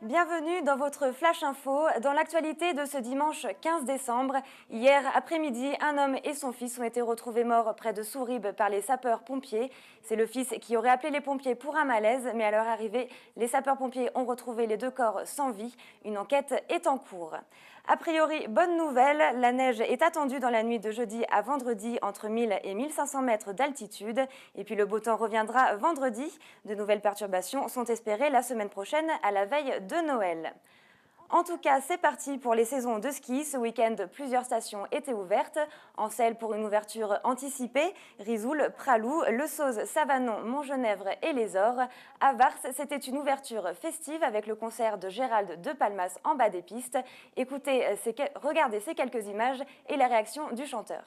Bienvenue dans votre Flash Info. Dans l'actualité de ce dimanche 15 décembre, hier après-midi, un homme et son fils ont été retrouvés morts près de Souribes par les sapeurs-pompiers. C'est le fils qui aurait appelé les pompiers pour un malaise, mais à leur arrivée, les sapeurs-pompiers ont retrouvé les deux corps sans vie. Une enquête est en cours. A priori, bonne nouvelle, la neige est attendue dans la nuit de jeudi à vendredi entre 1000 et 1500 mètres d'altitude. Et puis le beau temps reviendra vendredi. De nouvelles perturbations sont espérées la semaine prochaine à la veille de Noël. En tout cas, c'est parti pour les saisons de ski. Ce week-end, plusieurs stations étaient ouvertes. En Selle pour une ouverture anticipée, Risoul, Pralou, Le Sauze, Savanon, Montgenèvre et Les Ors. À Vars, c'était une ouverture festive avec le concert de Gérald de Palmas en bas des pistes. Regardez ces quelques images et la réaction du chanteur.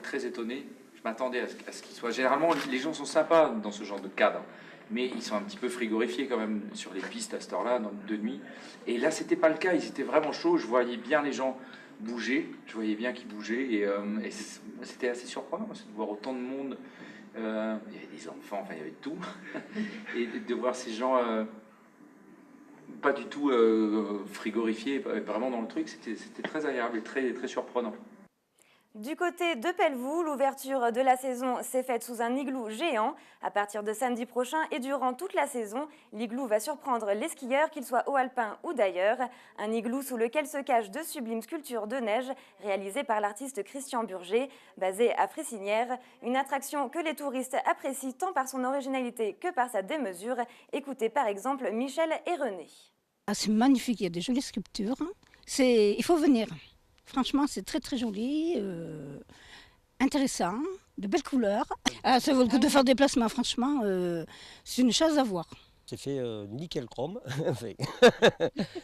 Très étonné, je m'attendais à ce qu'il soit... Généralement, les gens sont sympas dans ce genre de cadre, mais ils sont un petit peu frigorifiés quand même sur les pistes à cette heure-là, de nuit. Et là, c'était pas le cas, ils étaient vraiment chauds, je voyais bien les gens bouger, je voyais bien qu'ils bougeaient, et c'était assez surprenant de voir autant de monde. Il y avait des enfants, enfin il y avait tout, et de voir ces gens pas du tout frigorifiés, vraiment dans le truc, c'était très agréable et très, très surprenant. Du côté de Pelvoux, l'ouverture de la saison s'est faite sous un igloo géant. À partir de samedi prochain et durant toute la saison, l'igloo va surprendre les skieurs, qu'ils soient haut alpin ou d'ailleurs. Un igloo sous lequel se cachent de sublimes sculptures de neige réalisées par l'artiste Christian Burger, basé à Fressinière. Une attraction que les touristes apprécient tant par son originalité que par sa démesure. Écoutez par exemple Michel et René. Ah, c'est magnifique, il y a des jolies sculptures. Il faut venir. Franchement, c'est très très joli, intéressant, de belles couleurs. Ah, ça vaut le coup de faire des déplacements, franchement, c'est une chose à voir. C'est fait nickel chrome,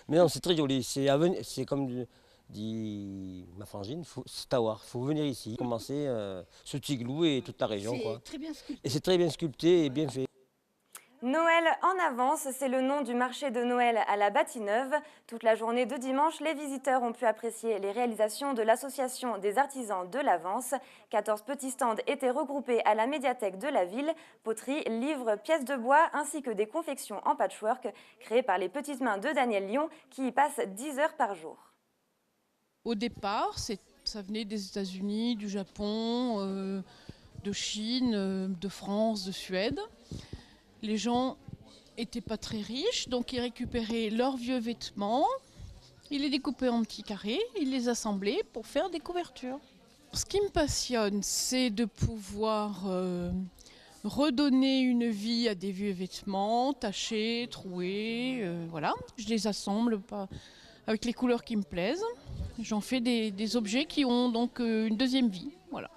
mais non, c'est très joli. C'est comme dit ma frangine, c'est à voir. Il faut venir ici, commencer ce petit igloo et toute la région. C'est très bien sculpté. Et c'est très bien sculpté et bien fait. Noël en avance, c'est le nom du marché de Noël à la Bâtie-Neuve. Toute la journée de dimanche, les visiteurs ont pu apprécier les réalisations de l'association des artisans de l'Avance. 14 petits stands étaient regroupés à la médiathèque de la ville. Poteries, livres, pièces de bois ainsi que des confections en patchwork créées par les petites mains de Daniel Lyon qui y passent 10 heures par jour. Au départ, ça venait des États-Unis, du Japon, de Chine, de France, de Suède. Les gens n'étaient pas très riches, donc ils récupéraient leurs vieux vêtements, ils les découpaient en petits carrés, ils les assemblaient pour faire des couvertures. Ce qui me passionne, c'est de pouvoir redonner une vie à des vieux vêtements, tachés, troués, voilà. Je les assemble avec les couleurs qui me plaisent. J'en fais des objets qui ont donc une deuxième vie, voilà.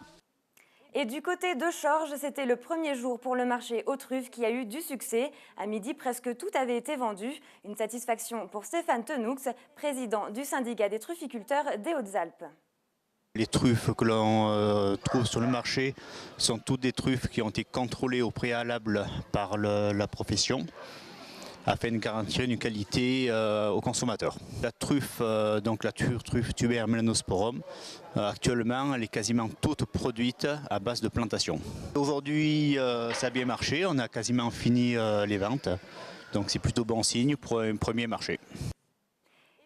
Et du côté de Chorges, c'était le premier jour pour le marché aux truffes qui a eu du succès. À midi, presque tout avait été vendu. Une satisfaction pour Stéphane Tenoux, président du syndicat des trufficulteurs des Hautes-Alpes. Les truffes que l'on trouve sur le marché sont toutes des truffes qui ont été contrôlées au préalable par la profession, afin de garantir une qualité aux consommateurs. La truffe, donc la truffe tuber melanosporum, actuellement elle est quasiment toute produite à base de plantation. Aujourd'hui ça a bien marché, on a quasiment fini les ventes, donc c'est plutôt bon signe pour un premier marché.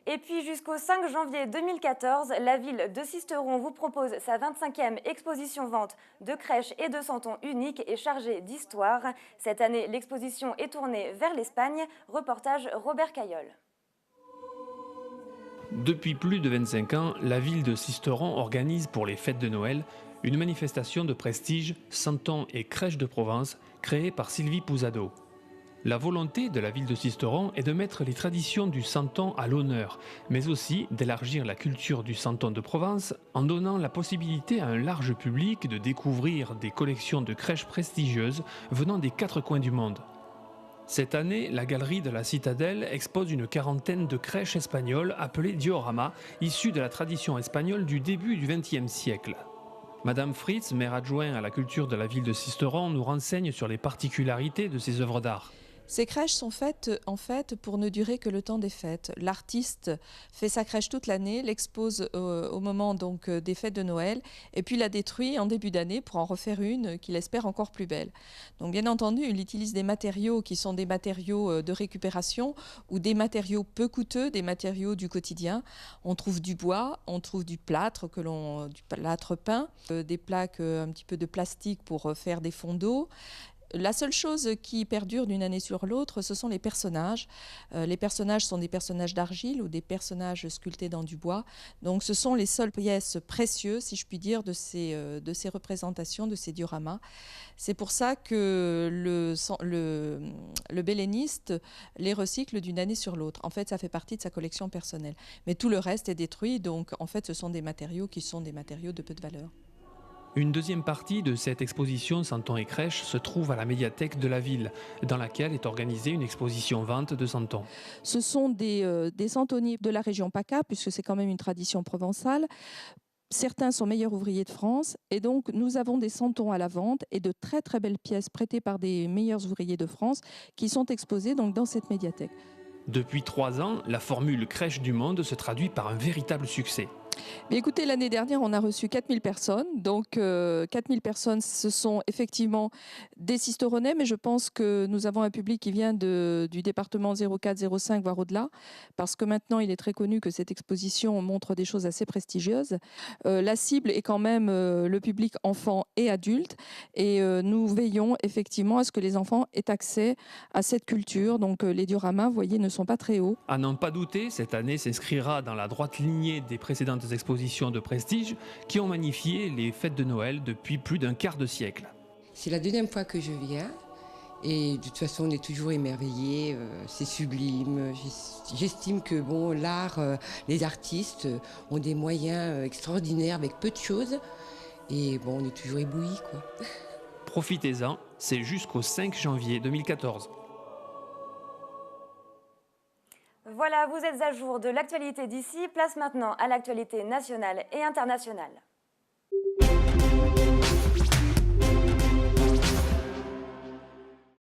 Et puis jusqu'au 5 janvier 2014, la ville de Sisteron vous propose sa 25e exposition-vente de crèches et de santons uniques et chargée d'histoire. Cette année, l'exposition est tournée vers l'Espagne. Reportage Robert Caillol. Depuis plus de 25 ans, la ville de Sisteron organise pour les fêtes de Noël une manifestation de prestige Santons et crèches de Provence créée par Sylvie Pouzado. La volonté de la ville de Sisteron est de mettre les traditions du santon à l'honneur, mais aussi d'élargir la culture du santon de Provence en donnant la possibilité à un large public de découvrir des collections de crèches prestigieuses venant des 4 coins du monde. Cette année, la galerie de la Citadelle expose une quarantaine de crèches espagnoles appelées dioramas, issues de la tradition espagnole du début du XXe siècle. Madame Fritz, maire adjoint à la culture de la ville de Sisteron, nous renseigne sur les particularités de ces œuvres d'art. Ces crèches sont faites en fait pour ne durer que le temps des fêtes. L'artiste fait sa crèche toute l'année, l'expose au moment donc des fêtes de Noël et puis la détruit en début d'année pour en refaire une qu'il espère encore plus belle. Donc bien entendu, il utilise des matériaux qui sont des matériaux de récupération ou des matériaux peu coûteux, des matériaux du quotidien. On trouve du bois, on trouve du plâtre du plâtre peint, des plaques un petit peu de plastique pour faire des fonds d'eau. La seule chose qui perdure d'une année sur l'autre, ce sont les personnages. Les personnages sont des personnages d'argile ou des personnages sculptés dans du bois. Donc ce sont les seules pièces précieuses, si je puis dire, de ces représentations, de ces dioramas. C'est pour ça que le belléniste les recycle d'une année sur l'autre. En fait, ça fait partie de sa collection personnelle. Mais tout le reste est détruit, donc en fait, ce sont des matériaux qui sont des matériaux de peu de valeur. Une deuxième partie de cette exposition Santon et crèche se trouve à la médiathèque de la ville, dans laquelle est organisée une exposition-vente de santons. Ce sont des santonniers de la région PACA, puisque c'est quand même une tradition provençale. Certains sont meilleurs ouvriers de France et donc nous avons des santons à la vente et de très très belles pièces prêtées par des meilleurs ouvriers de France qui sont exposées donc dans cette médiathèque. Depuis 3 ans, la formule Crèche du Monde se traduit par un véritable succès. Mais écoutez, l'année dernière, on a reçu 4000 personnes. Donc, 4000 personnes, ce sont effectivement des Sisteronais, mais je pense que nous avons un public qui vient du département 04-05, voire au-delà, parce que maintenant, il est très connu que cette exposition montre des choses assez prestigieuses. La cible est quand même le public enfant et adulte, et nous veillons effectivement à ce que les enfants aient accès à cette culture. Donc, les dioramas, vous voyez, ne sont pas très hauts. À n'en pas douter, cette année s'inscrira dans la droite lignée des précédentes expositions de prestige qui ont magnifié les fêtes de Noël depuis plus d'un quart de siècle. C'est la deuxième fois que je viens et de toute façon on est toujours émerveillés, c'est sublime. J'estime que bon, l'art, les artistes ont des moyens extraordinaires avec peu de choses et bon, on est toujours éblouis, quoi. Profitez-en, c'est jusqu'au 5 janvier 2014. Voilà, vous êtes à jour de l'actualité d'ici. Place maintenant à l'actualité nationale et internationale.